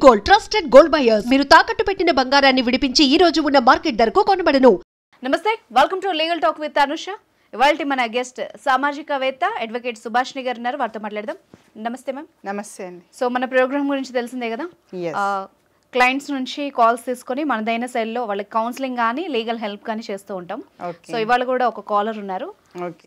Gold trusted gold buyers మీరు తాకట్టు పెట్టిన బంగారాన్ని విడిపించి ఈ రోజు ఉన్న మార్కెట్ ధరకు కొనబడను. నమస్తే, welcome to legal talk with Anusha. ఇవాల్టి మన గెస్ట్ సామాజికవేత్త అడ్వకేట్ సుభాష్ని గారు ఉన్నారు, వారితో మాట్లాడదాం. నమస్తే మ్యామ్. నమస్తే అండి. సో మన ప్రోగ్రామ్ గురించి తెలిసిందే కదా, క్లయింట్స్ నుంచి కాల్స్ తీసుకొని మనదైన సెల్లో వాళ్ళకి కౌన్సిలింగ్ కానీ లీగల్ హెల్ప్ కానీ చేస్తూ ఉంటాం. సో ఇవాళ కూడా ఒక కాలర్ ఉన్నారు. ఓకే,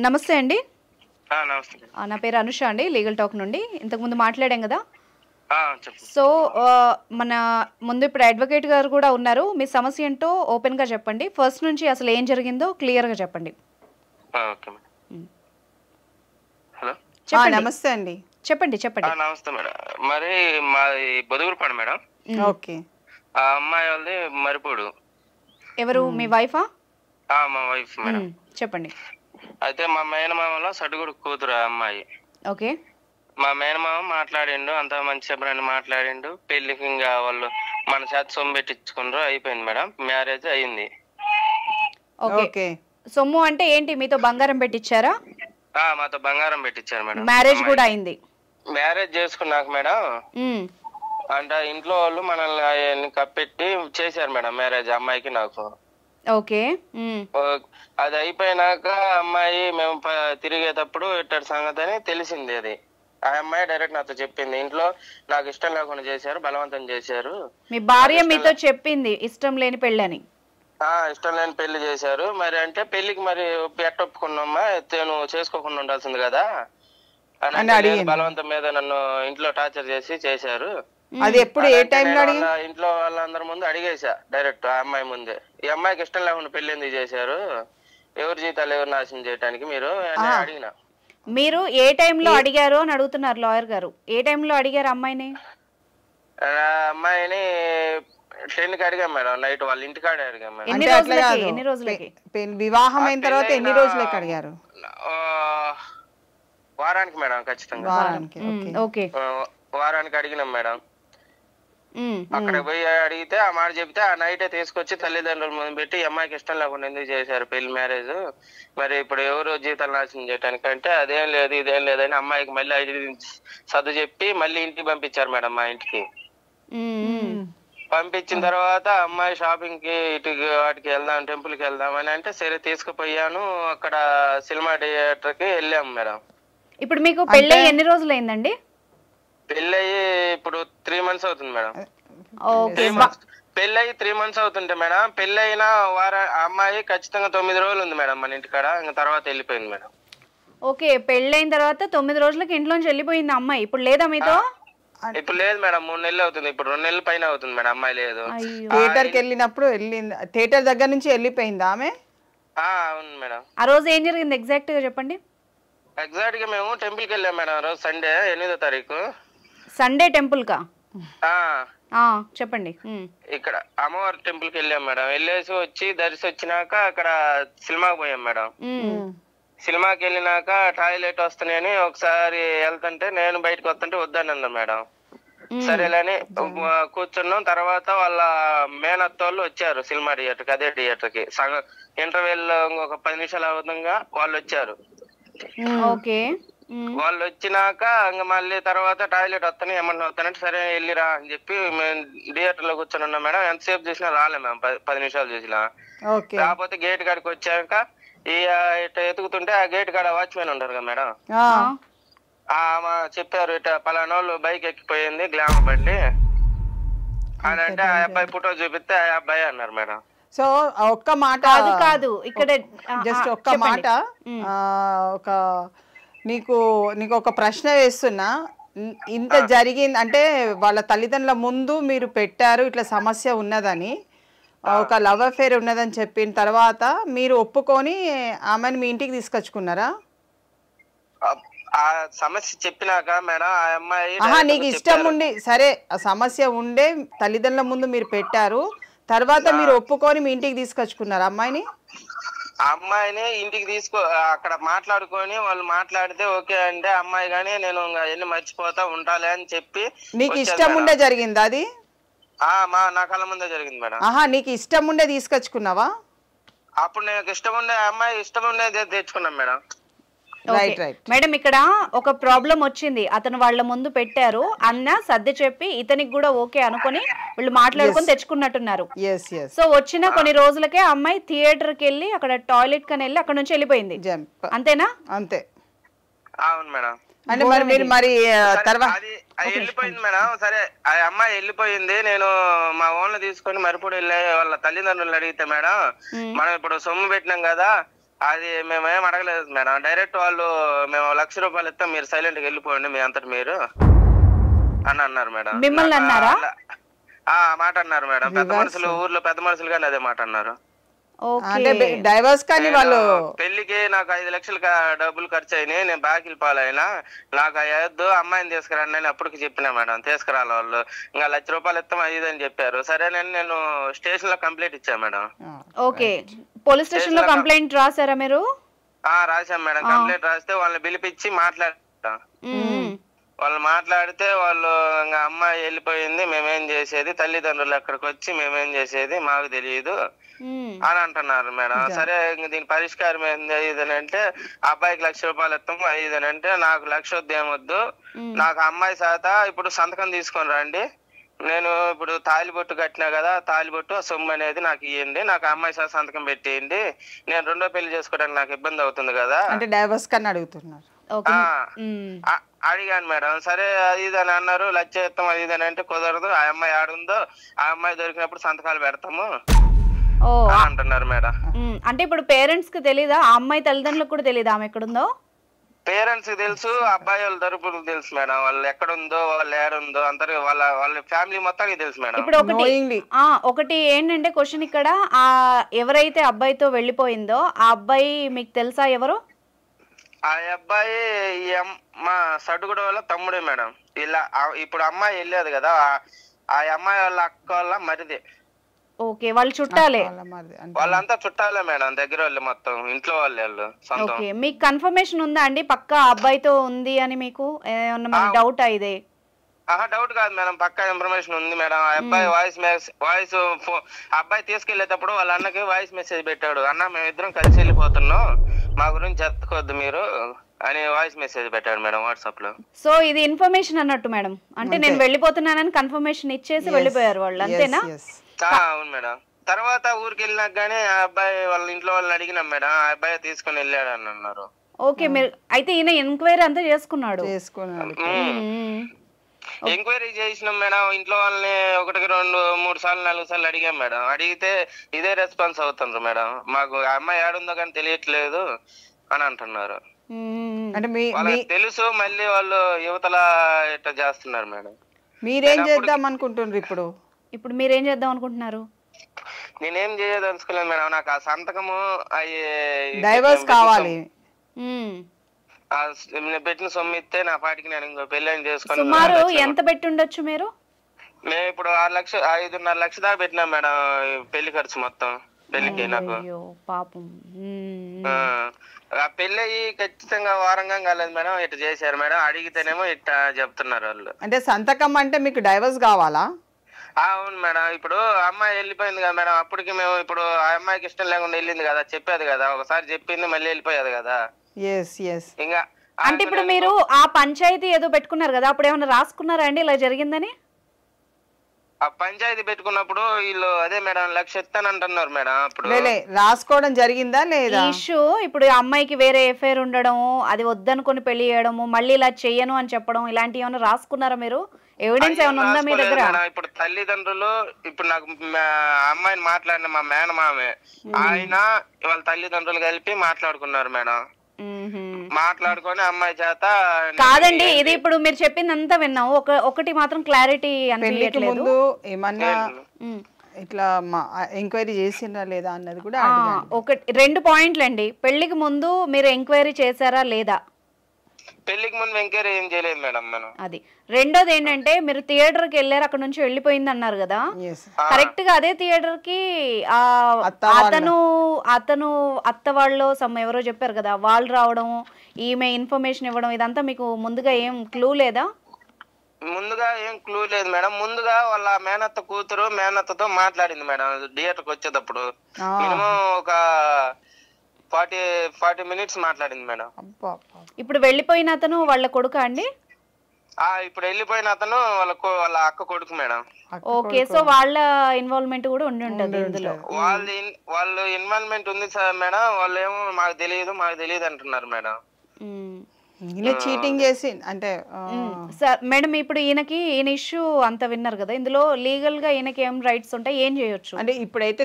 నమస్తే అండి. నమస్తే, నా పేరు అనుష అండి, లీగల్ టాక్ నుండి. ఇంతకుముందు మాట్లాడాం కదా. సో మన ముందు ఇప్పుడు అడ్వకేట్ గారు కూడా ఉన్నారు. మీ సమస్య ఏంటో ఓపెన్ గా చెప్పండి. ఫస్ట్ నుంచి అసలు ఏం జరిగిందో క్లియర్ గా చెప్పండి. హలో, నమస్తే అండి. చెప్పండి. నమస్తే మేడం. మరి మాది బొదుగురుపాడు మేడం. ఓకే, ఆ అమ్మాయి వాళ్ళది మరిపోడు. ఎవరు, మీ వైఫా? మా వైఫ్ మేడం. చెప్పండి. అయితే మా మేనమామలో సడుగుడు కూతురు ఆ అమ్మాయి. ఓకే, మా మేనమామ మాట్లాడిండు, అంత మంచి చెప్పని మాట్లాడిండు. పెళ్లికి ఇంకా వాళ్ళు మన చేత సొమ్ము పెట్టించుకున్నారు, అయిపోయింది మేడం. మ్యారేజ్ అయింది. ఓకే. సొమ్ము అంటే ఏంటి, మీతో బంగారం పెట్టించారా? మాతో బంగారం పెట్టించారు మేడం. మ్యారేజ్ కూడా అయింది? మ్యారేజ్ చేసుకున్నాక మేడం అంటే ఇంట్లో వాళ్ళు మనల్ని కప్పెట్టి చేశారు మేడం మ్యారేజ్ అమ్మాయికి నాకు. ఓకే. అది అయిపోయినాక అమ్మాయి మేము తిరిగేటప్పుడు ఇట్టడి సంగతి అని తెలిసింది. అది ఆ అమ్మాయి డైరెక్ట్ నాతో చెప్పింది, ఇంట్లో నాకు ఇష్టం లేకుండా చేశారు, బలవంతం చేశారు. మీ భార్య మీతో చెప్పింది ఇష్టం లేని పెళ్ళని? ఇష్టం లేని పెళ్లి చేశారు. మరి అంటే పెళ్లికి మరి ఎట్ట ఒప్పుకున్నామ్మా, నువ్వు చేసుకోకుండా ఉండాల్సింది కదా అని బలవంతం మీద నన్ను ఇంట్లో టార్చర్ చేసి చేశారు. అది ఎప్పుడు, ఏ టైంలో? ఇంట్లో వాళ్ళందరి ముందు అడిగేసా డైరెక్ట్ ఆ అమ్మాయి ముందే, ఈ అమ్మాయికి ఇష్టం లేకుండా పెళ్లి ఎందుకు చేశారు, ఎవరి జీతాలు ఎవరు నాశనం చేయడానికి మీరు అడిగిన. మీరు ఏ టైంలో అడిగారు అని అడుగుతున్నారు లాయర్ గారు. ఏ టైంలో అడిగారు అమ్మాయిని? అమ్మాయిని 10కి అడిగాం మేడం, నైట్ వాళ్ళ ఇంటికాడే అడిగాం మేడం. ఎన్ని రోజులకి? వివాహం అయిన తర్వాత ఎన్ని రోజులకి అడిగారు? వారానికి మేడం, ఖచ్చితంగా వారానికి అడిగినాం మేడం. అక్కడ పోయి అడిగితే ఆ మాట చెప్తే ఆ నైటే తీసుకొచ్చి తల్లిదండ్రుల ముందు పెట్టి అమ్మాయికి ఇష్టం లేకుండా ఎందుకు చేశారు పెళ్లి మ్యారేజ్, మరి ఇప్పుడు ఎవరు జీతాలు నాశనం చేయడానికి అంటే అదేం లేదు ఇదేం లేదని అమ్మాయికి మళ్ళీ 5 సర్దు చెప్పి మళ్ళీ ఇంటికి పంపించారు మేడం. మా ఇంటికి పంపించిన తర్వాత అమ్మాయి షాపింగ్ కి ఇటు వాటికి వెళ్దాం, టెంపుల్ కి వెళ్దాం అని అంటే సరే తీసుకుపోయాను. అక్కడ సినిమా థియేటర్ కి వెళ్ళాము మేడం. ఇప్పుడు మీకు పెళ్ళి ఎన్ని రోజులు అయిందండి? పెళ్ళయి ఇప్పుడు 3 months అవుతుంది మేడం. పెళ్ళయి 3 months అవుతుంటే మేడం, పెళ్ళైన అమ్మాయి ఖచ్చితంగా 9 రోజులు ఉంది మేడం మన ఇంటికాడ, ఇంకా తర్వాత వెళ్ళిపోయింది మేడం. ఓకే, పెళ్ళైన తర్వాత 9 రోజులకి ఇంట్లోంచి వెళ్ళిపోయింది అమ్మాయి. ఇప్పుడు లేదా మీతో? ఇప్పుడు లేదు మేడం, 3 నెలలు అవుతుంది. ఇప్పుడు 2 నెలల పైన అవుతుంది మేడం అమ్మాయి లేదు. థియేటర్ కి వెళ్ళినప్పుడు థియేటర్ దగ్గర నుంచి వెళ్ళిపోయిందా ఆమె? అవును మేడం. ఆ రోజు ఏం జరిగింది ఎగ్జాక్ట్ గా చెప్పండి. ఎగ్జాక్ట్ గా మేము టెంపుల్ కి వెళ్ళాం మేడం. రోజు సండే 8వ తారీఖు. సండే టెంపుల్ కా? చెప్పండి. ఇక్కడ అమ్మవారి టెంపుల్ కి వెళ్ళాం మేడం. వెళ్ళేసి వచ్చి వచ్చినాక అక్కడ సినిమాకి పోయాం మేడం. సినిమాకి వెళ్ళినాక టాయిలెట్ వస్తున్నాయని ఒకసారి వెళ్తుంటే నేను బయటకు వస్తుంటే వద్దని అన్నా మేడం. సరేలేని కూర్చున్నాం. తర్వాత వాళ్ళ మేనత్తోళ్ళు వచ్చారు సినిమా థియేటర్ కి, అదే థియేటర్ కి సగం ఇంటర్వెల్ ఒక 10 నిమిషాలు అవుతుండగా వాళ్ళు వచ్చారు. వాళ్ళు వచ్చినాక ఇంకా మళ్ళీ తర్వాత టాయిలెట్ వస్తాను ఏమన్నా వస్తానంటే సరే వెళ్ళిరా అని చెప్పి మేము థియేటర్ లో కూర్చొని ఉన్నాం మేడం. ఎంతసేపు చూసినా రాలే మేము, 10 నిమిషాలు చూసినా. కాకపోతే గేట్ కాడికి వచ్చాక ఇట్లా ఎతుకుతుంటే ఆ గేట్ కాడ వాచ్మెన్ ఉంటారు కదా మేడం, చెప్పారు ఇట్లా పలానోళ్ళు బైక్ ఎక్కిపోయింది గ్లామర్ బండి అని అంటే ఆ అబ్బాయి ఫోటో చూపిస్తే ఆ అబ్బాయి అన్నారు మేడం. సో ఒక్క మాట కాదు, ఇక్కడ జస్ట్ ఒక్క మాట, నీకు ఒక ప్రశ్న వేస్తున్నా. ఇంత జరిగింది అంటే వాళ్ళ తల్లిదండ్రుల ముందు మీరు పెట్టారు ఇట్లా సమస్య ఉన్నదని, ఒక లవ్ అఫేర్ ఉన్నదని చెప్పిన తర్వాత మీరు ఒప్పుకొని ఆమెను మీ ఇంటికి తీసుకొచ్చుకున్నారా? ఆ సమస్య చెప్పినాక మేడం ఆ అమ్మాయి నీకు ఇష్టం ఉండి సరే ఆ సమస్య ఉండే తల్లిదండ్రుల ముందు మీరు పెట్టారు, తర్వాత మీరు ఒప్పుకొని మీ ఇంటికి తీసుకొచ్చుకున్నారు అమ్మాయిని? అమ్మాయిని ఇంటికి అక్కడ మాట్లాడుకొని వాళ్ళు మాట్లాడితే ఓకే అంటే అమ్మాయి గానీ నేను ఎన్ని మర్చిపోతా ఉండాలి అని చెప్పి. నీకు ఇష్టం ఉండే జరిగింది అది? నా కళ్ళ ముందే జరిగింది మేడం. నీకు ఇష్టం ఉండే తీసుకొచ్చుకున్నావా? అప్పుడు నాకు ఇష్టం ఉండే అమ్మాయి ఇష్టం ఉండేది తెచ్చుకున్నాం మేడం. Right right. మేడం ఇక్కడ ఒక ప్రాబ్లం వచ్చింది, అతను వాళ్ళ ముందు పెట్టారు అన్న సర్ది చెప్పి ఇతనికి కూడా ఓకే అనుకుని వీళ్ళు మాట్లాడుకొని తెచ్చుకున్నట్టున్నారు. Yes yes. సో వచ్చిన కొన్ని రోజులకే అమ్మాయి థియేటర్కి వెళ్ళి అక్కడ టాయిలెట్ కని వెళ్ళి అక్కడ నుంచి వెళ్ళిపోయింది, అంతేనా? అంతే. అవును మేడం. అంటే మరి మీరు మరి తర్వాత అది వెళ్ళిపోయింది మేడం. సరే ఆ అమ్మాయి వెళ్ళిపోయింది, నేను మా ఓన్లు తీసుకొని మరిపూడి వెళ్ళే వాళ్ళ తల్లిదండ్రులు అడిగితే మేడం మనం ఇప్పుడు సొమ్ము పెట్టినాం కదా అది మేమేం అడగలేదు మేడం. డైరెక్ట్ వాళ్ళు మేము 1,00,000 రూపాయలు ఇస్తాం మీరు సైలెంట్ గా వెళ్ళిపోండి మీ అంతటి మీరు అని అన్నారు మేడం. మిమ్మల్ని అన్నారా? ఆ మాట అన్నారు మేడం. పెద్ద మనుషులు ఊర్లో పెద్ద మనుషులు కానీ అదే మాట అన్నారు. అంటే డైవర్స్ కానీ వాళ్ళు పెళ్లికి నాకు 5 లక్షలు డబ్బులు ఖర్చు అయినాయి, నేను బాకీలు పాలైనా నాకు అయ్యొద్దు అమ్మాయిని తీసుకురండి అని అప్పటికి చెప్పినా మేడం. తీసుకురాలి వాళ్ళు ఇంకా 1,00,000 రూపాయలు ఇస్తాం అది అని చెప్పారు. సరేనని నేను స్టేషన్ లో కంప్లైంట్ ఇచ్చాను మేడం. ఓకే, పోలీస్ స్టేషన్ లో కంప్లైంట్ రాసారా మీరు? రాశాం మేడం. కంప్లైంట్ రాస్తే వాళ్ళని పిలిపించి మాట్లాడతా, వాళ్ళు మాట్లాడితే వాళ్ళు ఇంకా అమ్మాయి వెళ్ళిపోయింది మేమేం చేసేది, తల్లిదండ్రులు ఎక్కడికి వచ్చి మేమేం చేసేది మాకు తెలియదు అని అంటున్నారు మేడం. సరే దీని పరిష్కారం ఏంది ఇదని అంటే అబ్బాయికి 1,00,000 రూపాయలు ఇస్తాము ఇదని అంటే నాకు 1,00,000 వద్దు ఏమొద్దు, నాకు అమ్మాయి శాత ఇప్పుడు సంతకం తీసుకొని రండి, నేను ఇప్పుడు తాలిబొట్టు కట్టినా కదా తాలిబొట్టు ఆ సొమ్ము అనేది నాకు ఇవ్వండి, నాకు అమ్మాయి శాత సంతకం పెట్టేయండి, నేను రెండో పెళ్లి చేసుకోవడానికి నాకు ఇబ్బంది అవుతుంది కదా అంటే డైవర్స్ కన్నా అడుగుతున్నారు. అడిగాను మేడం. సరే అది ఇది అని అన్నారు, 1,00,000 ఇస్తాం అది ఇది అని అంటే కుదరదు, ఆ అమ్మాయి ఆడుందో ఆ అమ్మాయి దొరికినప్పుడు సంతకాలు పెడతాము అంటున్నారు మేడం. అంటే ఇప్పుడు పేరెంట్స్ కి తెలీదా, ఆ అమ్మాయి తల్లిదండ్రులకు కూడా తెలీదా ఆమె ఎక్కడుందో? పేరెంట్స్ కి తెలుసు, అబ్బాయి వాళ్ళ తరపులకు తెలుసు మేడం, వాళ్ళు ఎక్కడుందో వాళ్ళు ఏడుందో అందరికి వాళ్ళ ఫ్యామిలీ మొత్తానికి తెలుసు మేడం. ఇప్పుడు ఒకటి ఏంటంటే క్వశ్చన్ ఇక్కడ, ఆ ఎవరైతే అబ్బాయితో వెళ్ళిపోయిందో ఆ అబ్బాయి మీకు తెలుసా ఎవరు? ఆ అబ్బాయి మా సడుగుడ వాళ్ళ తమ్ముడే మేడం. ఇలా ఇప్పుడు అమ్మాయి వెళ్ళేది కదా ఆ అమ్మాయి వాళ్ళ అక్క వాళ్ళ మరిదే. ఓకే, వాళ్ళు చుట్టాలే? వాళ్ళంతా చుట్టాలే మేడం, దగ్గర వాళ్ళు మొత్తం ఇంట్లో వాళ్ళు. ఓకే, మీకు కన్ఫర్మేషన్ ఉందా అండి పక్కా అబ్బాయితో ఉంది అని? మీకు ఏమన్నా డౌట్ ఇదే? డౌట్ కాదు మేడం, పక్కా ఇన్ఫర్మేషన్ ఉంది మేడం. ఆ అబ్బాయి వాయిస్ అబ్బాయి తీసుకెళ్లేటప్పుడు వాళ్ళ అన్నకి వాయిస్ మెసేజ్ పెట్టాడు, అన్న మేమిద్దరం కలిసి వెళ్ళిపోతున్నాం మా గురించి చెప్పుకోవద్దు మీరు అని వాయిస్ మెసేజ్ పెట్టాడు మేడం వాట్సాప్ లో. సో ఇది ఇన్ఫర్మేషన్ అన్నట్టు మేడం, అంటే నేను వెళ్ళిపోతున్నానని కన్ఫర్మేషన్ ఇచ్చేసి వెళ్ళిపోయారు వాళ్ళు, అంతేనా? అవును మేడం. తర్వాత ఊరికి వెళ్ళినాక గానీ ఆ అబ్బాయి వాళ్ళ ఇంట్లో వాళ్ళని అడిగినాం మేడం, ఆ అబ్బాయి తీసుకుని వెళ్ళాడు అని అన్నారు. ఓకే, మీరు అయితే ఈయన ఎంక్వైరీ అంతా చేసుకున్నాడు? ఎంక్వైరీ చేసినాం మేడం. ఇంట్లో వాళ్ళని 1, 2, 3 సార్లు 4 సార్లు అడిగాం మేడం. అడిగితే ఇదే రెస్పాన్స్ అవుతుండ్రు మేడం, మాకు అమ్మాయి ఏడుందో కానీ తెలియట్లేదు అని అంటున్నారు. అంటే వాళ్ళకి తెలుసు, మళ్ళీ వాళ్ళు యువతల ఇట్లా చేస్తున్నారు మేడం. మీరేం చేద్దాం అనుకుంటున్నారు ఇప్పుడు? ఇప్పుడు మీరేం చేద్దాం అనుకుంటున్నారు? నేనేం చేయదలుచుకోలేదు మేడం, నాకు ఆ సంతకము డైవర్స్ కావాలి. పెట్టిన సొమ్ము ఇస్తే నా పాటికి నేను ఇంకో పెళ్ళని చేసుకుని. సుమారు ఎంత పెట్టి ఉండొచ్చు మీరు? మేము ఇప్పుడు 5.5 లక్షలు దాకా పెట్టినాం మేడం పెళ్లి ఖర్చు మొత్తం పెళ్లికి. నాకు పాపం ఆ పెళ్లి అయ్యి ఖచ్చితంగా వారంగా కాలేదు మేడం, ఇట్లా చేశారు మేడం. అడిగితేనేమో ఇట్లా చెప్తున్నారు వాళ్ళు. అంటే సంతకం అంటే మీకు డైవర్స్ కావాలా? అవును మేడం. ఇప్పుడు అమ్మాయి వెళ్ళిపోయింది కదా మేడం, అప్పటికి మేము ఇప్పుడు ఆ అమ్మాయికి ఇష్టం లేకుండా వెళ్ళింది కదా, చెప్పేది కదా, ఒకసారి చెప్పింది మళ్ళీ వెళ్ళిపోయేది కదా. ఇంకా అంటే ఇప్పుడు మీరు ఆ పంచాయతీ ఏదో పెట్టుకున్నారు కదా, అప్పుడు ఏమైనా రాసుకున్నారా అండి ఇలా జరిగిందని? ఆ పంచాయతీ పెట్టుకున్నప్పుడు వీళ్ళు అదే మేడం 1,00,000 ఇస్తానంటున్నారు మేడం. అప్పుడు రాసుకోవడం జరిగిందా లేదా ఇష్యూ? ఇప్పుడు అమ్మాయికి వేరే ఎఫ్ఐఆర్ ఉండడం, అది వద్దనుకొని పెళ్లి చేయడము, మళ్ళీ ఇలా చెయ్యను అని చెప్పడం, ఇలాంటివి ఏమైనా రాసుకున్నారా మీరు? ఎవిడెన్స్ ఏమైనా ఉందా మీ దగ్గర? ఇప్పుడు తల్లిదండ్రులు ఇప్పుడు నాకు అమ్మాయిని మాట్లాడిన మా మేనమామే ఆయన వాళ్ళ తల్లిదండ్రులు కలిపి మాట్లాడుకున్నారు మేడం. మాట్లాడుకొని అమ్మాయి చేత కాదండి, ఇది ఇప్పుడు మీరు చెప్పింది అంతా విన్నాం, ఒకటి మాత్రం క్లారిటీ అనిపించట్లేదు. ఏమన్నా ఇట్లా ఎంక్వైరీ చేసిందా లేదా అన్నది కూడా ఒకటి 2 పాయింట్లు అండి. పెళ్లికి ముందు మీరు ఎంక్వైరీ చేశారా లేదా? పెళ్లికి ముందు ఎంక్వైరీ ఏం చేయలేదు మేడం మనం. అది రెండోది ఏంటంటే మీరు థియేటర్ కి వెళ్ళారు, అక్కడ నుంచి వెళ్ళిపోయింది అన్నారు కదా, కరెక్ట్ గా అదే థియేటర్ కి అతను అత్త వాళ్ళు ఎవరో చెప్పారు కదా, వాళ్ళు రావడం, ఈమె ఇన్ఫర్మేషన్ ఇవ్వడం, ఇదంతా మీకు ముందుగా ఏం క్లూ లేదా? ముందుగా ఏం క్లూ లేదు మేడం. ముందుగా వాళ్ళ మేనత్త కూతురు మేనత్తతో మాట్లాడింది మేడం థియేటర్కి వచ్చేటప్పుడు. మినిమం ఒక 40 మినిట్స్ మాట్లాడింది మేడం. అబ్బా ఇప్పుడు వెళ్ళిపోయిన అతను వాళ్ళ కొడుకా అండి? ఇప్పుడు వెళ్ళిపోయిన అతను వాళ్ళ అక్క కొడుకు మేడం. ఓకే, సో వాళ్ళ ఇన్వాల్వ్మెంట్ కూడా ఉండి ఉంటది ఇందులో. వాళ్ళు ఇన్వాల్వ్మెంట్ ఉంది సార్ మేడం. వాళ్ళు ఏమో మాకు తెలియదు అంటున్నారు మేడం. చీటింగ్ చేసి అంటే సార్ మేడం, ఇప్పుడు ఈయన ఇష్యూ అంత విన్నారు కదా, ఇందులో లీగల్ గా ఈయనకి ఏం రైట్స్ ఉంటాయి, ఏం చేయొచ్చు? అంటే ఇప్పుడైతే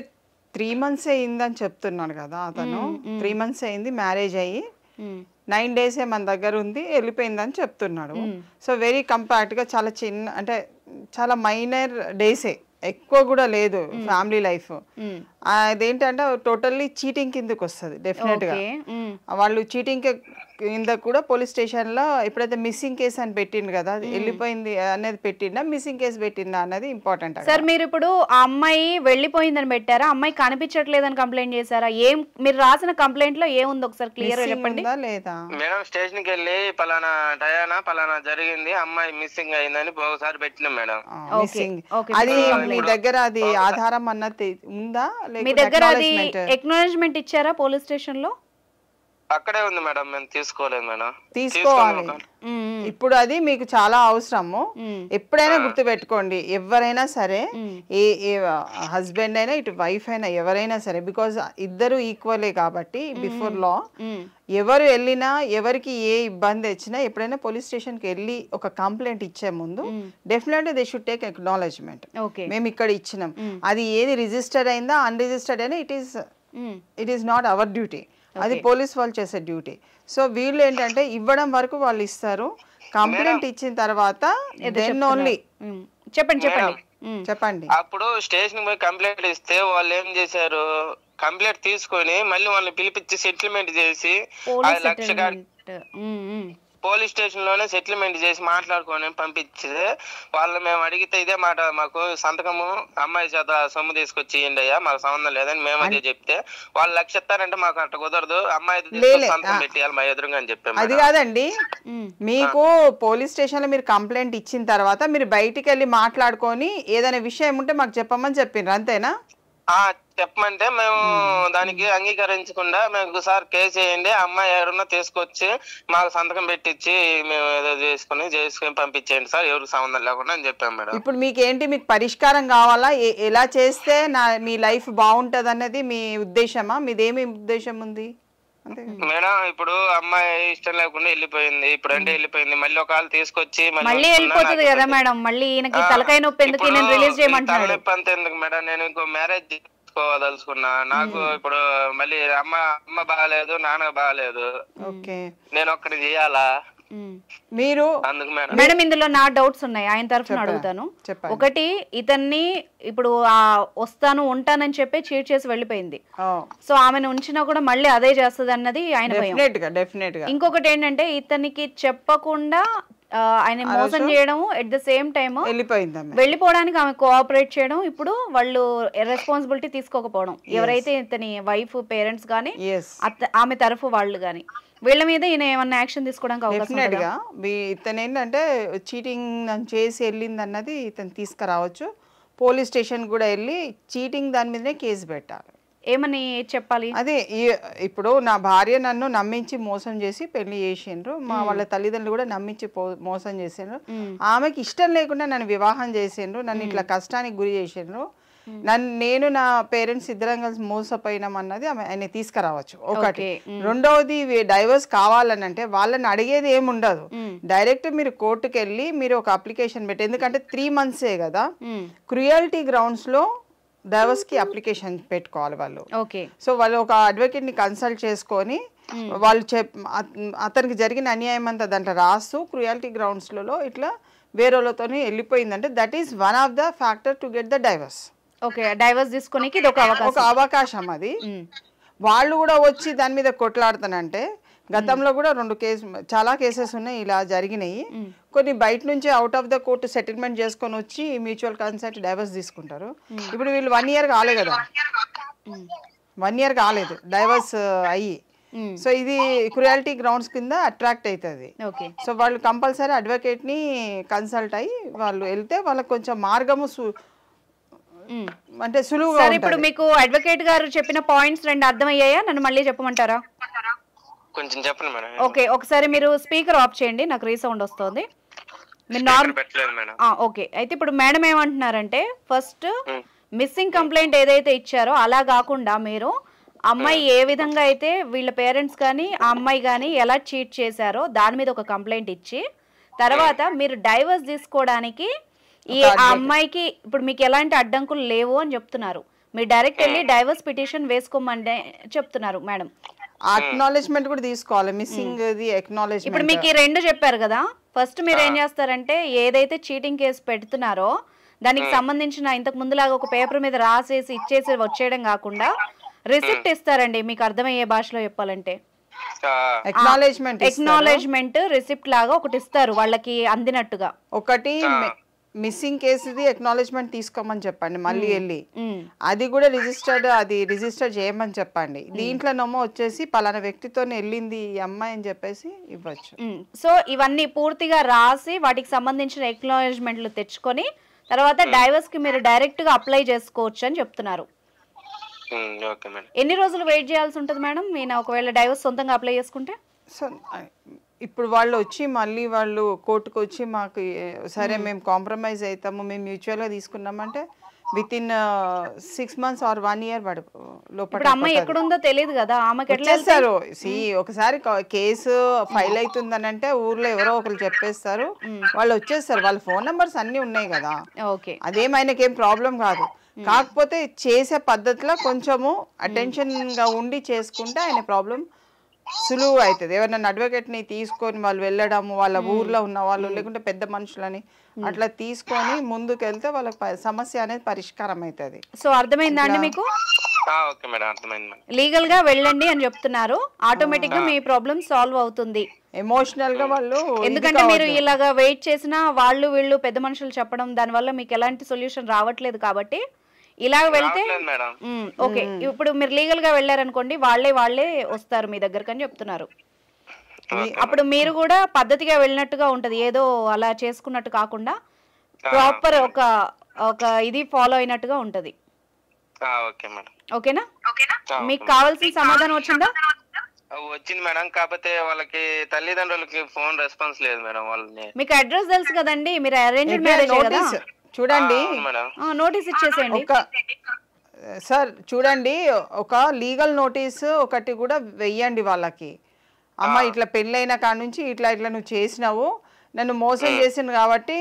3 months అయిందని చెప్తున్నాడు కదా అతను. 3 months అయింది మ్యారేజ్ అయ్యి, 9 days మన దగ్గర ఉంది, వెళ్ళిపోయిందని చెప్తున్నాడు. సో వెరీ కంపాక్ట్గా చాలా చిన్న, అంటే చాలా మైనర్ డేసే, ఎక్కువ కూడా లేదు ఫ్యామిలీ లైఫ్. అదేంటంటే టోటల్లీ చీటింగ్ కిందకి వస్తుంది డెఫినెట్గా. వాళ్ళు చీటింగ్ కింద కూడా పోలీస్ స్టేషన్లో ఎప్పుడైతే మిస్సింగ్ కేసు అని పెట్టిండు కదా, వెళ్ళిపోయింది అనేది పెట్టిండా, మిస్సింగ్ కేసు పెట్టిండా అన్నది ఇంపార్టెంట్. సార్ మీరు ఇప్పుడు ఆ అమ్మాయి వెళ్ళిపోయిందని పెట్టారా, అమ్మాయి కనిపించట్లేదని కంప్లైంట్ చేశారా? మీరు రాసిన కంప్లైంట్ లో ఏముంది ఒకసారి క్లియర్ గా చెప్పండి. లేదా మేడం స్టేషన్ కి వెళ్ళి పలానా డయానా పలానా జరిగింది, అమ్మాయి మిస్సింగ్ అయిందని ఒకసారి పెట్టినాం మేడం. మిస్సింగ్ అది మీ దగ్గర అది ఆధారం అన్నది ఉందా? మీ దగ్గర అది ఎక్నాలెడ్జ్మెంట్ ఇచ్చారా పోలీస్ స్టేషన్ లో? అక్కడే ఉంది మేడం, మేము తీసుకోలేదు మేడం. తీసుకోవాలి. ఇప్పుడు అది మీకు చాలా అవసరము. ఎప్పుడైనా గుర్తుపెట్టుకోండి, ఎవరైనా సరే, ఏ హస్బెండ్ అయినా ఇటు వైఫ్ అయినా ఎవరైనా సరే, బికాజ్ ఇద్దరు ఈక్వలే కాబట్టి బిఫోర్ లా. ఎవరు వెళ్ళినా ఎవరికి ఏ ఇబ్బంది వచ్చినా ఎప్పుడైనా పోలీస్ స్టేషన్కి వెళ్ళి ఒక కంప్లైంట్ ఇచ్చే ముందు definitely they should take acknowledgement. మేము ఇక్కడ ఇచ్చినాం, అది ఏది రిజిస్టర్డ్ అయిందా అన్రిజిస్టర్డ్ అయినా it is not our duty, అది పోలీస్ వాళ్ళు చేసే డ్యూటీ. సో వీళ్ళు ఏంటంటే ఇవ్వడం వరకు వాళ్ళు ఇస్తారు, కంప్లైంట్ ఇచ్చిన తర్వాత దెన్ ఓన్లీ. చెప్పండి. అప్పుడు స్టేషన్ పోయి కంప్లైంట్ ఇస్తే వాళ్ళు ఏం చేశారు, కంప్లైంట్ తీసుకొని మళ్ళీ వాళ్ళని పిలిపించి సెటిల్మెంట్ చేసి 5 లక్షలు పోలీస్ స్టేషన్ లోనే సెటిల్మెంట్ చేసి మాట్లాడుకొని పంపించి వాళ్ళు మేము అడిగితే ఇదే మాట, మాకు సంతకము అమ్మాయి చేత సొమ్ము తీసుకొచ్చి ఇయ్యండి అయ్యా, మాకు సంబంధం లేదని మేము అదే చెప్తే వాళ్ళు 1 లక్ష ఇస్తారంటే మాకు అట్ట కుదరదు, అమ్మాయి సంతకం పెట్టేయాలి మా ఎదురుగా అని చెప్పాము. అది కాదండి, మీకు పోలీస్ స్టేషన్ లో మీరు కంప్లైంట్ ఇచ్చిన తర్వాత మీరు బయటికి వెళ్ళి మాట్లాడుకొని ఏదైనా విషయం ఉంటే మాకు చెప్పమని చెప్పిండ్రు, అంతేనా? చెప్పమంటే మేము దానికి అంగీకరించకుండా మేము సార్ కేసు వేయండి, అమ్మాయి ఎవరన్నా తీసుకొచ్చి మాకు సంతకం పెట్టించి మేము ఏదో చేసుకుని పంపించేయండి సార్, ఎవరికి సంబంధం లేకుండా అని చెప్పాము మేడం. ఇప్పుడు మీకేంటి, మీకు పరిష్కారం కావాలా, ఎలా చేస్తే మీ లైఫ్ బాగుంటది అన్నది మీ ఉద్దేశమా? మీదేమి ఉద్దేశం ఉంది? మేడం ఇప్పుడు అమ్మాయి ఇష్టం లేకుండా వెళ్ళిపోయింది, ఇప్పుడు అంటే వెళ్ళిపోయింది, మళ్ళీ ఒకవేళ తీసుకొచ్చి మళ్ళీ వెళ్ళిపోతుంది కదా మేడం, మళ్ళీ తలకాయ నొప్పి ఎందుకు, రిలీజ్ చేయమంటున్నాడు. తలనొప్పి అంత ఎందుకు మేడం, నేను ఇంకో మ్యారేజ్ చేసుకోదలుచుకున్నా, నాకు ఇప్పుడు మళ్ళీ అమ్మ బాగాలేదు, నాన్న బాగాలేదు, నేను ఒక్కడి చేయాలా మీరు? మేడం ఇందులో నా డౌట్స్ ఉన్నాయి, ఆయన తరఫున అడుగుతాను. ఒకటి, ఇతన్ని ఇప్పుడు వస్తాను ఉంటానని చెప్పి చీట్ చేసి వెళ్ళిపోయింది, సో ఆమెను ఉంచినా కూడా మళ్ళీ అదే చేస్తుంది అన్నది ఆయన భయం. ఇంకొకటి ఏంటంటే ఇతనికి చెప్పకుండా ఆయన మోసం చేయడం, ఎట్ ద సేమ్ టైమ్ వెళ్ళిపోవడానికి ఆమె కోఆపరేట్ చేయడం, ఇప్పుడు వాళ్ళు రెస్పాన్సిబిలిటీ తీసుకోకపోవడం, ఎవరైతే ఇతని వైఫ్ పేరెంట్స్ గానీ ఆమె తరఫు వాళ్ళు గానీ, వీళ్ళ మీద ఈయన ఏమన్నా యాక్షన్ తీసుకోవడానికి అవకాశం డెఫినెట్గా. ఇతను ఏంటంటే చీటింగ్ చేసి వెళ్ళింది అన్నది ఇతను తీసుకురావచ్చు, పోలీస్ స్టేషన్ కూడా వెళ్ళి చీటింగ్ దాని మీదనే కేసు పెట్టాలి. ఏమని చెప్పాలి? అదే ఇప్పుడు నా భార్య నన్ను నమ్మించి మోసం చేసి పెళ్లి చేసిండ్రు, మా వాళ్ళ తల్లిదండ్రులు కూడా నమ్మించి మోసం చేసిండ్రు, ఆమెకి ఇష్టం లేకుండా నన్ను వివాహం చేసిండ్రు, నన్ను ఇట్లా కష్టానికి గురి చేసిండ్రు, నేను నా పేరెంట్స్ ఇద్దరం కలిసి మోసపోయినాం అన్నది ఆయన తీసుకురావచ్చు ఒకటి. రెండవది డైవర్స్ కావాలని అంటే వాళ్ళని అడిగేది ఏముండదు, డైరెక్ట్ మీరు కోర్టుకు వెళ్ళి మీరు ఒక అప్లికేషన్ పెట్టి, ఎందుకంటే 3 months కదా, క్రుయాలిటీ గ్రౌండ్స్ లో డైవర్స్ కి అప్లికేషన్ పెట్టుకోవాలి వాళ్ళు. సో వాళ్ళు ఒక అడ్వకేట్ ని కన్సల్ట్ చేసుకొని వాళ్ళు అతనికి జరిగిన అన్యాయం అంతా దాంట్లో రాస్తూ క్రుయాలిటీ గ్రౌండ్స్ లలో ఇట్లా వేరేతో వెళ్ళిపోయిందంటే that is one of the factor to get the divorce. Divorce తీసుకునేకి ఇది ఒక అవకాశం. అది వాళ్ళు కూడా వచ్చి దాని మీద కొట్లాడుతానంటే గతంలో కూడా చాలా కేసెస్ ఉన్నాయి ఇలా జరిగినాయి. కొన్ని బయట నుంచి out of the court settlement చేసుకొని వచ్చి మ్యూచువల్ కన్సెంట్ డైవర్స్ తీసుకుంటారు. ఇప్పుడు వీళ్ళు 1 year కాలేదు కదా, 1 year కాలేదు డైవర్స్ అయ్యి. సో ఇది క్రుయాలిటీ గ్రౌండ్స్ కింద అట్రాక్ట్ అవుతుంది. సో వాళ్ళు కంపల్సరీ అడ్వకేట్ ని కన్సల్ట్ అయ్యి వాళ్ళు వెళ్తే వాళ్ళకి కొంచెం మార్గము అంటే సులువుగా సరే ఇప్పుడు మీకు అడ్వకేట్ గారు చెప్పిన పాయింట్స్ రెండు అర్థమయ్యాయా? నన్ను మళ్ళీ చెప్పమంటారా? కొంచెం చెప్పండి మేడం. ఓకే, ఒకసారి మీరు స్పీకర్ ఆఫ్ చేయండి, నాకు రీసౌండ్ వస్తుంది. మీరు పెట్టలేదు మేడం. ఓకే, అయితే ఇప్పుడు మేడం ఏమంటున్నారంటే ఫస్ట్ మిస్సింగ్ కంప్లైంట్ ఏదైతే ఇచ్చారో అలా కాకుండా మీరు అమ్మాయి ఏ విధంగా అయితే వీళ్ళ పేరెంట్స్ కానీ ఆ అమ్మాయి కానీ ఎలా చీట్ చేశారో దాని మీద ఒక కంప్లైంట్ ఇచ్చి తర్వాత మీరు డైవర్స్ తీసుకోవడానికి ఆ అమ్మాయికి ఇప్పుడు మీకు ఎలాంటి అడ్డంకులు లేవు అని చెప్తున్నారు. మీరు డైరెక్ట్ వెళ్ళి డైవర్స్ పిటిషన్ వేసుకోమని చెప్తున్నారు మేడం. అక్నాలెడ్జ్మెంట్ కూడా తీసుకోవాలి, మిస్సింగ్ ది అక్నాలెడ్జ్మెంట్. ఇప్పుడు మీకు ఈ రెండు చెప్పారు కదా, ఫస్ట్ మీరు ఏం చేస్తారంటే ఏదైతే చీటింగ్ కేసు పెడుతున్నారో దానికి సంబంధించిన ఇంతకు ముందులాగా ఒక పేపర్ మీద రాసేసి ఇచ్చేసి వచ్చేయడం కాకుండా రిసిప్ట్ ఇస్తారండి. మీకు అర్థమయ్యే భాషలో చెప్పాలంటే ఎక్నాలెడ్జ్మెంట్ రిసిప్ట్ లాగా ఒకటి ఇస్తారు వాళ్ళకి అందినట్టుగా. ఒకటి మిస్సింగ్ కేసుది ఎక్నాలెడ్జ్మెంట్ తీసుకోమని చెప్పండి, మళ్ళీ వెళ్ళి అది కూడా రిజిస్టర్ చేయమని చెప్పండి. దీంట్లోనేమో వచ్చేసి పలానా వ్యక్తితో వెళ్ళింది ఈ అమ్మాయి అని చెప్పేసి ఇవ్వచ్చు. సో ఇవన్నీ పూర్తిగా రాసి వాటికి సంబంధించిన ఎక్నాలెడ్జ్మెంట్లు తెచ్చుకొని తర్వాత డైవర్స్ కి మీరు డైరెక్ట్ గా అప్లై చేసుకోవచ్చు అని చెప్తున్నారు. ఎన్ని రోజులు వెయిట్ చేయాల్సి ఉంటుంది మేడం నేను ఒకవేళ డైవర్స్ సొంతంగా అప్లై చేసుకుంటే? సో ఇప్పుడు వాళ్ళు వచ్చి మళ్ళీ వాళ్ళు కోర్టుకు వచ్చి మాకు సరే మేము కాంప్రమైజ్ అవుతాము, మేము మ్యూచువల్గా తీసుకున్నామంటే within 6 months or 1 year లోపల. అమ్మాయి ఎక్కడుందో తెలియదు కదా, ఆమెకి వచ్చేస్తారు. ఒకసారి కేసు ఫైల్ అవుతుందని అంటే ఊర్లో ఎవరో ఒకరు చెప్పేస్తారు, వాళ్ళు వచ్చేస్తారు. వాళ్ళ ఫోన్ నెంబర్స్ అన్ని ఉన్నాయి కదా, అదేమైనాకి ఏం ప్రాబ్లం కాదు. కాకపోతే చేసే పద్ధతిలో కొంచెము అటెన్షన్ గా ఉండి చేసుకుంటే ఆయన ప్రాబ్లం సులువు అవుతుంది. ఎవరైనా అడ్వకేట్ని తీసుకొని వాళ్ళు వెళ్ళడము, వాళ్ళ ఊర్లో ఉన్న వాళ్ళు లేకుంటే పెద్ద మనుషులని అట్లా తీసుకొని ముందుకు వెళ్తే వాళ్ళకి సమస్య అనేది పరిష్కారం అవుతుంది. సో అర్థమైందా అండి మీకు? లీగల్ గా వెళ్ళండి అని చెప్తున్నారు, ఆటోమేటిక్ గా మీ ప్రాబ్లం సాల్వ్ అవుతుంది. ఎమోషనల్ గా వాళ్ళు, ఎందుకంటే మీరు ఇలాగా వెయిట్ చేసినా వాళ్ళు వీళ్ళు పెద్ద మనుషులు చెప్పడం దానివల్ల మీకు ఎలాంటి సొల్యూషన్ రావట్లేదు కాబట్టి ఇలాగ వెళ్తే ఓకే. ఇప్పుడు మీరు లీగల్ గా వెళ్ళారనుకోండి, వాళ్ళే వస్తారు మీ దగ్గరకు అని చెప్తున్నారు. అప్పుడు మీరు కూడా పద్ధతిగా వెళ్ళినట్టుగా ఉంటది, ఏదో అలా చేసుకున్నట్టు కాకుండా ప్రాపర్ ఒక ఇది ఫాలో అయినట్టుగా ఉంటది. ఓకేనా? మీకు కావాల్సిన సమాధానం వచ్చిందా? వచ్చింది మేడం, కాకపోతే వాళ్ళకి తల్లిదండ్రులకి ఫోన్ రెస్పాన్స్ లేదు మేడం. వాళ్ళని మీకు అడ్రస్ తెలుసు కదండి, మీరు అరేంజ్డ్ మ్యారేజ్ కదా. చూడండి నోటీస్ ఇచ్చేసేయండి సార్. చూడండి ఒక లీగల్ నోటీస్ ఒకటి కూడా వెయ్యండి వాళ్ళకి. అమ్మ ఇట్లా పెళ్ళైన కాడ నుంచి ఇట్లా నువ్వు చేసినావు, నన్ను మోసం చేసిండు కాబట్టి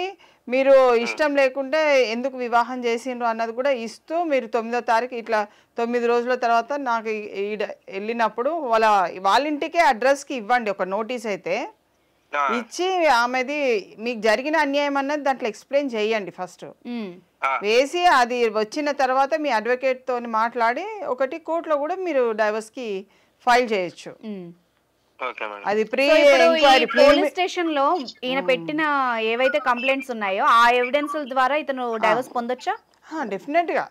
మీరు ఇష్టం లేకుంటే ఎందుకు వివాహం చేసిండ్రు అన్నది కూడా ఇస్తూ మీరు 9వ తారీఖు ఇట్లా 9 రోజుల తర్వాత నాకు వెళ్ళినప్పుడు వాళ్ళ ఇంటికే అడ్రస్కి ఇవ్వండి ఒక నోటీస్ అయితే ఇచ్చి ఆమెది మీకు జరిగిన అన్యాయం అన్నది దాంట్లో ఎక్స్ప్లెయిన్ చేయండి ఫస్ట్. వేసి అది వచ్చిన తర్వాత మీ అడ్వకేట్ తోని మాట్లాడి ఒకటి కోర్టులో కూడా మీరు డైవర్స్ కి ఫైల్ చేయొచ్చు. అది పోలీస్ స్టేషన్ లో ఈయన పెట్టిన ఏవైతే కంప్లైంట్స్ ఉన్నాయో ఆ ఎవిడెన్స్ ద్వారా ఇతను డైవర్స్ పొందొచ్చా? డెఫినెట్ గా.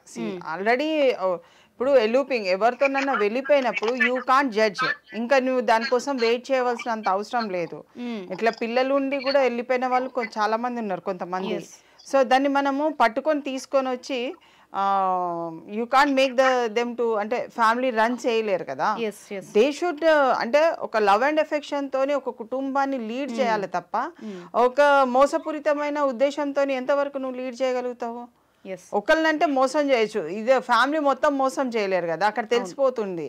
ఆల్రెడీ ఇప్పుడు ఎలూపింగ్ ఎవరితోనన్నా వెళ్ళిపోయినప్పుడు యూ కాంట్ జడ్జ్, ఇంకా నువ్వు దానికోసం వెయిట్ చేయవలసినంత అవసరం లేదు. ఇట్లా పిల్లలు ఉండి కూడా వెళ్ళిపోయిన వాళ్ళు చాలా మంది ఉన్నారు కొంతమంది. సో దాన్ని మనము పట్టుకొని తీసుకొని వచ్చి you can't make them to అంటే ఫ్యామిలీ రన్ చేయలేరు కదా. దే షుడ్ అంటే ఒక లవ్ అండ్ ఎఫెక్షన్ తోని ఒక కుటుంబాన్ని లీడ్ చేయాలి తప్ప ఒక మోసపూరితమైన ఉద్దేశంతో ఎంతవరకు నువ్వు లీడ్ చేయగలుగుతావు? ఒకళ్ళనంటే మోసం చేయొచ్చు, ఇదే ఫ్యామిలీ మొత్తం మోసం చేయలేరు కదా, అక్కడ తెలిసిపోతుంది.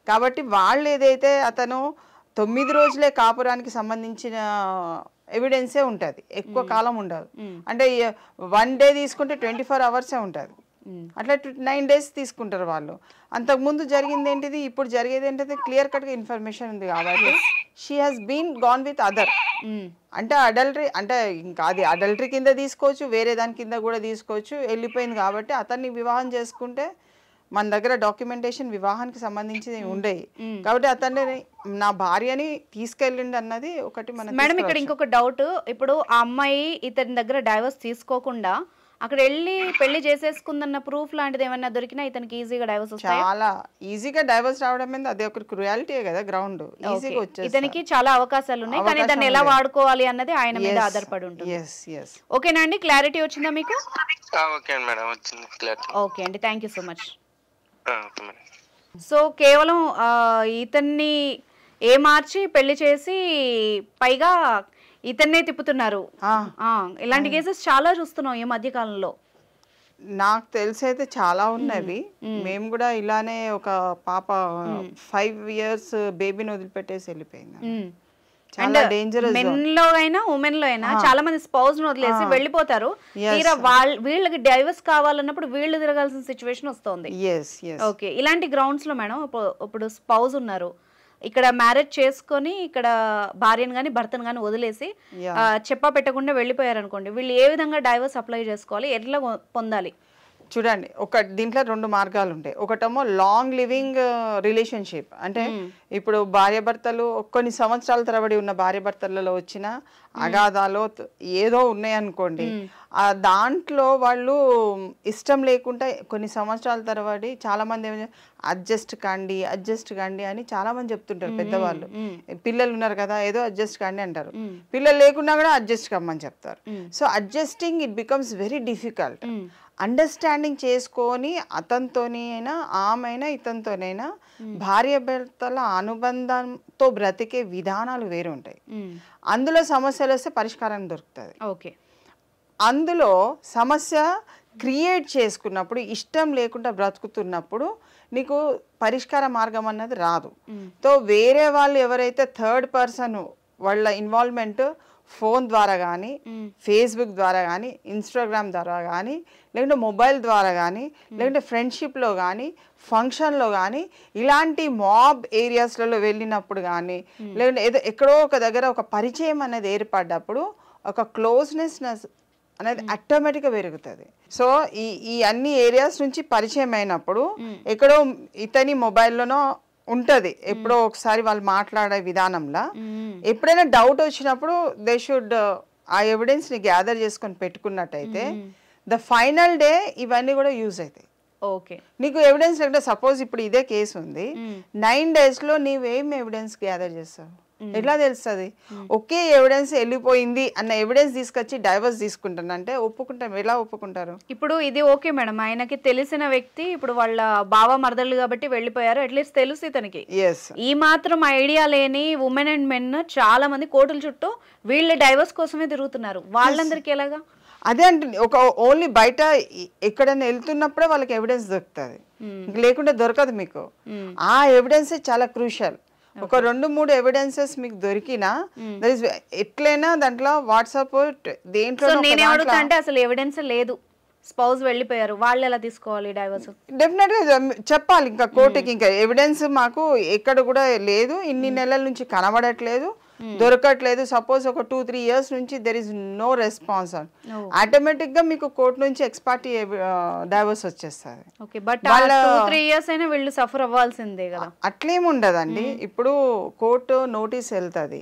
కాబట్టి వాళ్ళు ఏదైతే అతను 9 రోజులే కాపురానికి సంబంధించిన ఎవిడెన్సే ఉంటుంది, ఎక్కువ కాలం ఉండదు. అంటే 1 day తీసుకుంటే 24 hours ఉంటుంది, అట్లా 9 days తీసుకుంటారు వాళ్ళు. అంతకుముందు జరిగింది ఏంటిది, ఇప్పుడు జరిగేది ఏంటిది క్లియర్ కట్గా ఇన్ఫర్మేషన్ ఉంది కాబట్టి she has been gone with other. అంటే అడల్టరీ అంటే ఇంకా అది అడల్టరీ కింద తీసుకోవచ్చు, వేరే దాని కింద కూడా తీసుకోవచ్చు. వెళ్ళిపోయింది కాబట్టి అతన్ని వివాహం చేసుకుంటే మన దగ్గర డాక్యుమెంటేషన్ వివాహానికి సంబంధించి ఉండేవి కాబట్టి అతన్ని నా భార్యని తీసుకెళ్ళిండి అన్నది ఒకటి. మన మేడం ఇక్కడ ఇంకొక డౌట్, ఇప్పుడు ఆ అమ్మాయి ఇతని దగ్గర డైవర్స్ తీసుకోకుండా అక్కడ వెళ్ళి పెళ్లి చేసేసుకుందన్న ప్రూఫ్ లాంటిది ఏమైనా దొరికినా ఇతనికి ఈజీగా డైవర్స్ వస్తాయి. చాలా ఈజీగా డైవర్స్ రావడం మీద అదే ఒక క్రుయాలిటీ కదా, గ్రౌండ్ ఈజీగా వచ్చేది. ఇతనికి చాలా అవకాశాలు ఉన్నాయి, కానీ దాన్ని ఎలా వాడుకోవాలి అన్నది ఆయన మీద ఆధారపడి ఉంటుంది. ఓకేనా అండి, క్లారిటీ వచ్చిందా మీకు? ఓకే మేడం, వచ్చింది క్లారిటీ. ఓకే అండి, thank you so much. So కేవలం ఇతన్ని మార్చి పెళ్లి చేసి పైగా ఇతన్నే తిప్పుతున్నారు. ఇలాంటి కేసెస్ చాలా చూస్తున్నాం ఈ మధ్య కాలంలో. నాకు తెలిసి అయితే చాలా ఉన్నవి. మేము కూడా ఇలానే ఒక పాప 5 years బేబీని వదిలిపెట్టేసి వెళ్ళిపోయింది. చాలా డేంజరస్. మెన్ లో అయినా ఉమెన్ లో అయినా చాలా మంది స్పౌస్ ను వదిలేసి వెళ్ళిపోతారు. తీరా వీళ్ళకి డైవర్స్ కావాలన్నప్పుడు వీళ్ళు తిరగాల్సిన సిచ్యువేషన్ వస్తుంది. ఓకే, ఇలాంటి గ్రౌండ్స్ లో మేడం ఇప్పుడు స్పౌస్ ఉన్నారు, ఇక్కడ మ్యారేజ్ చేసుకొని ఇక్కడ భార్యను కానీ భర్తను కానీ వదిలేసి చెప్పా పెట్టకుండా వెళ్ళిపోయారు అనుకోండి, వీళ్ళు ఏ విధంగా డైవర్స్ అప్లై చేసుకోవాలి, ఎట్లా పొందాలి? చూడండి, దీంట్లో 2 మార్గాలు ఉంటాయి. ఒకటేమో లాంగ్ లివింగ్ రిలేషన్షిప్, అంటే ఇప్పుడు భార్యాభర్తలు కొన్ని సంవత్సరాల తరబడి ఉన్న భార్యాభర్తలలో వచ్చిన అగాధాలో ఏదో ఉన్నాయనుకోండి, దాంట్లో వాళ్ళు ఇష్టం లేకుండా కొన్ని సంవత్సరాల తరబడి చాలా మంది అడ్జస్ట్ కండి అని చాలా మంది చెప్తుంటారు పెద్దవాళ్ళు. పిల్లలు ఉన్నారు కదా, ఏదో అడ్జస్ట్ కండి అంటారు, పిల్లలు లేకున్నా కూడా అడ్జస్ట్ కమ్మని చెప్తారు. So adjusting it becomes very difficult. Understanding చేసుకొని అతనితోని అయినా ఆమెైనా ఇతనితోనైనా భార్యాభర్తల అనుబంధంతో బ్రతికే విధానాలు వేరు ఉంటాయి. అందులో సమస్యలు వస్తే పరిష్కారం దొరుకుతుంది. ఓకే, అందులో సమస్య క్రియేట్ చేసుకున్నప్పుడు, ఇష్టం లేకుండా బ్రతుకుతున్నప్పుడు నీకు పరిష్కార మార్గం అన్నది రాదు. తో వేరే వాళ్ళు ఎవరైతే థర్డ్ పర్సన్ వాళ్ళ ఇన్వాల్వ్మెంట్ ఫోన్ ద్వారా కానీ, ఫేస్బుక్ ద్వారా కానీ, ఇన్స్టాగ్రామ్ ద్వారా కానీ, లేకుంటే మొబైల్ ద్వారా కానీ, లేకుంటే ఫ్రెండ్షిప్లో కానీ, ఫంక్షన్లో కానీ, ఇలాంటి మాబ్ ఏరియాస్లలో వెళ్ళినప్పుడు కానీ, లేకుంటే ఏదో ఎక్కడో ఒక దగ్గర ఒక పరిచయం అనేది ఏర్పడ్డప్పుడు ఒక క్లోజ్నెస్ అనేది ఆటోమేటిక్గా పెరుగుతుంది. సో ఈ అన్ని ఏరియాస్ నుంచి పరిచయం అయినప్పుడు ఎక్కడో ఇతని మొబైల్లోనో ఉంటది, ఎప్పుడో ఒకసారి వాళ్ళు మాట్లాడే విధానంలో ఎప్పుడైనా డౌట్ వచ్చినప్పుడు దే షుడ్ ఆ ఎవిడెన్స్ ని గ్యాదర్ చేసుకొని పెట్టుకున్నట్టయితే ద ఫైనల్ డే ఇవన్నీ కూడా యూజ్ అవుతాయి. ఓకే, నీకు ఎవిడెన్స్ లేకపోతే సపోజ్ ఇప్పుడు ఇదే కేసు ఉంది, 9 days లో నీవేం ఎవిడెన్స్ గ్యాదర్ చేస్తావు? ఎట్లా తెలుస్తుంది? ఒకే ఎవిడెన్స్ వెళ్ళిపోయింది అన్న ఎవిడెన్స్ తీసుకొచ్చి డైవర్స్ తీసుకుంటానంటే ఒప్పుకుంటాం, ఎలా ఒప్పుకుంటారు? ఇప్పుడు ఇది ఓకే మేడం, ఆయనకి తెలిసిన వ్యక్తి ఇప్పుడు వాళ్ళ బావ మరదళ్ళు కాబట్టి వెళ్ళిపోయారు, అట్లీస్ట్ తెలుసు ఇతనికి. ఈ మాత్రం ఐడియా లేని ఉమెన్ అండ్ మెన్ చాలా మంది కోర్టుల చుట్టూ వీళ్ళ డైవర్స్ కోసమే తిరుగుతున్నారు. వాళ్ళందరికీ ఎలాగా? అదే అంటే ఒక ఓన్లీ బయట ఎక్కడైనా వెళ్తున్నప్పుడే వాళ్ళకి ఎవిడెన్స్ దొరుకుతుంది, లేకుంటే దొరకదు మీకు. ఆ ఎవిడెన్స్ చాలా క్రూషియల్. ఒక 2-3 ఎవిడెన్సెస్ మీకు దొరికినా ఎట్లయినా దాంట్లో వాట్సాప్ దేంట్లో అంటే అసలు ఎవిడెన్స్ లేదు, స్పౌస్ వెళ్ళిపోయారు, వాళ్ళు ఎలా తీసుకోవాలి డైవర్స్? డెఫినెట్ గా చెప్పాలి ఇంకా కోర్టుకి, ఇంకా ఎవిడెన్స్ మాకు ఎక్కడ కూడా లేదు, ఇన్ని నెలల నుంచి కనబడట్లేదు, దొరకట్లేదు. సపోజ్ ఒక 2-3 years నుంచి there is no response, automatic గా మీకు కోర్టు నుంచి ఎక్స్పర్ట్ డైవర్స్ వచ్చేస్తుంది. ఓకే, బట్ 2-3 years అయినా వీళ్ళు సఫర్ అవ్వాల్సిందే కదా? అట్లేం ఉండదండి. ఇప్పుడు కోర్టు నోటీస్ వెళ్తుంది,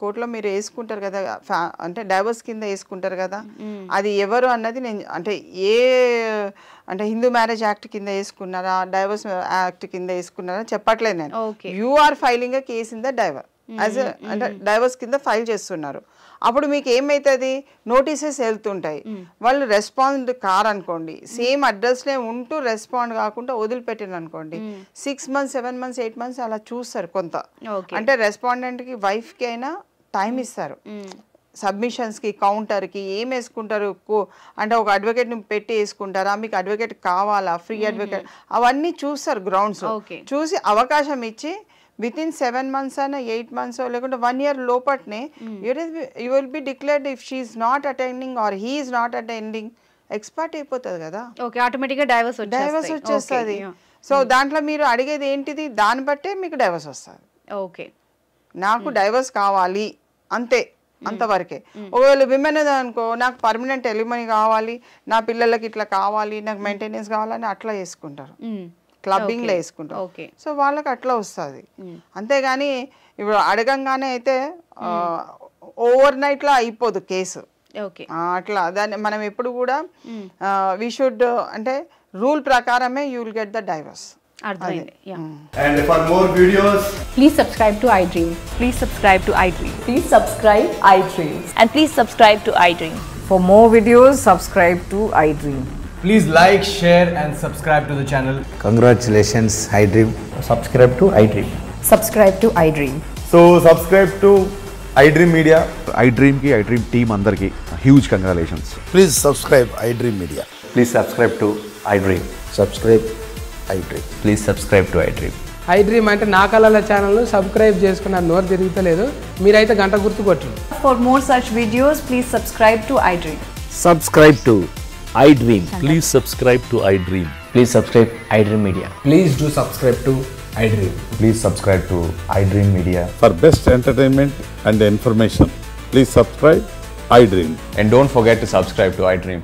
కోర్టులో మీరు వేసుకుంటారు కదా, అంటే డైవర్స్ కింద వేసుకుంటారు కదా, అది ఎవరు అన్నది నేను అంటే అంటే హిందూ మ్యారేజ్ యాక్ట్ కింద వేసుకున్నారా, డైవర్స్ యాక్ట్ కింద వేసుకున్నారా చెప్పట్లేదు నేను. You are filing a case in the divorce as అంటే డైవర్స్ కింద ఫైల్ చేస్తున్నారు. అప్పుడు మీకు ఏమైతుంది, నోటీసెస్ వెళ్తుంటాయి, వాళ్ళు రెస్పాండ్ కారనుకోండి, సేమ్ అడ్రస్లే ఉంటూ రెస్పాండ్ కాకుండా వదిలిపెట్టిన అనుకోండి, 6 months 7 months 8 months అలా చూస్తారు కొంత. అంటే రెస్పాండెంట్కి వైఫ్కి అయినా టైం ఇస్తారు, సబ్మిషన్స్కి కౌంటర్కి ఏం వేసుకుంటారు, అంటే ఒక అడ్వకేట్ని పెట్టి వేసుకుంటారా, మీకు అడ్వకేట్ కావాలా, ఫ్రీ అడ్వకేట్, అవన్నీ చూస్తారు గ్రౌండ్స్. చూసి అవకాశం ఇచ్చి వితిన్ 7 months అయినా 8 months లేకుంటే 1 year లోపట్నే you will be declared if she is not attending or he is not attending, expert అయిపోతుంది కదా, ఆటోమేటిక్గా డైవర్స్ వచ్చేస్తుంది. సో దాంట్లో మీరు అడిగేది ఏంటిది, దాన్ని బట్టే మీకు డైవర్స్ వస్తుంది. ఓకే, నాకు డైవర్స్ కావాలి అంతే, అంతవరకే. ఒకవేళ విమెన్ అనుకో, నాకు పర్మనెంట్ ఎలిమనీ కావాలి, నా పిల్లలకి ఇట్లా కావాలి, నాకు మెయింటెనెన్స్ కావాలని అట్లా చేసుకుంటారు, క్లబ్బింగ్ లో వేసుకుంటారు. సో వాళ్ళకి అట్లా వస్తుంది. అంతేగాని ఇప్పుడు అడగంగానే అయితే ఓవర్ నైట్ లో అయిపోదు కేసు. ఓకే. అట్లా దాన్ని మనం ఎప్పుడు కూడా వీ షుడ్ అంటే రూల్ ప్రకారమే you will get the divorce. అర్థమైంది. And for more videos, Please subscribe to iDream. Please subscribe to iDream. Please subscribe iDream. And please subscribe to iDream. For more videos, subscribe to iDream. please like, share and subscribe to the channel. Congratulations, iDream. Subscribe to iDream. Subscribe to iDream. So subscribe to iDream Media. iDream ki iDream team andarki huge congratulations. Please subscribe iDream Media. Please subscribe to iDream. Subscribe iDream. Please subscribe to iDream. iDream అంటే నా కళల ఛానల్ను subscribe చేసుకున్న నోరు తిరుగుతలేదు, మీరైతే గంట గుర్తు కొట్టండి. For more such videos, please subscribe to iDream. Subscribe to iDream. Please subscribe to iDream. Please subscribe iDream Media. Please do subscribe to iDream. Please subscribe to iDream Media. For best entertainment and information, please subscribe iDream. And don't forget to subscribe to iDream.